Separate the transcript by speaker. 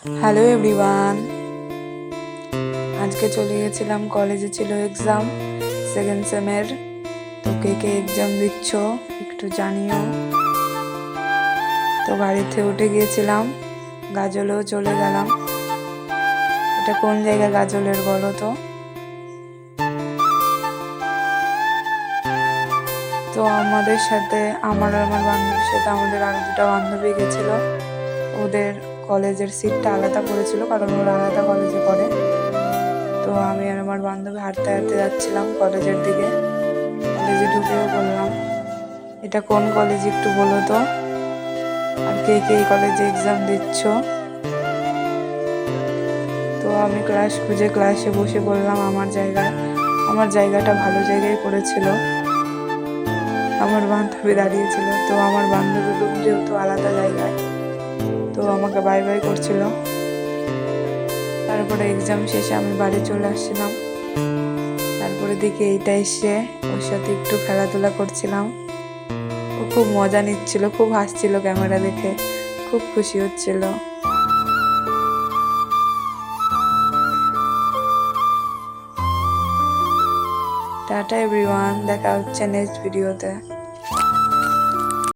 Speaker 1: Hello everyone, আজকে চলে গেছিলাম কলেজে, ছিল এক্সাম সেকেন্ড সেমের। তো কে কে এক্সাম দিচ্ছ একটু জানিও। তো গাড়িতে উঠে গিয়েছিলাম, গাজলেও চলে গেলাম। এটা কোন জায়গা গাজলের বলো তো? তো আমাদের সাথে, আমার আর আমার বান্ধবীর সাথে আমাদের আরো দুটো বান্ধবী গেছিল। ওদের কলেজের সিটটা আলাদা করেছিল, কারণ ওরা আলাদা কলেজে পড়ে। তো আমি আর আমার বান্ধবী হাঁটতে হাঁটতে যাচ্ছিলাম কলেজের দিকে। কলেজে ঢুকেও বললাম, এটা কোন কলেজ একটু বলো তো, আর কে কে এই কলেজে এক্সাম দিচ্ছ। তো আমি ক্লাস খুঁজে ক্লাসে বসে পড়লাম আমার জায়গায়। আমার জায়গাটা ভালো জায়গায় পড়েছিল, আমার বান্ধবী দাঁড়িয়েছিল। তো আমার বান্ধবীর রুম যেহেতু আলাদা জায়গায়, তো আমাকে বাই বাই করছিল। তারপরে এক্সাম শেষে আমি বাড়ি চলে আসছিলাম। তারপরে দেখি এইটা এসে ওর সাথে একটু খেলাধুলা করছিলাম। ও খুব মজা নিচ্ছিল, খুব হাসছিল, ক্যামেরা দেখে খুব খুশি হচ্ছিল। টাটা এভরিওয়ান, দেখা হচ্ছে নেক্সট ভিডিওতে।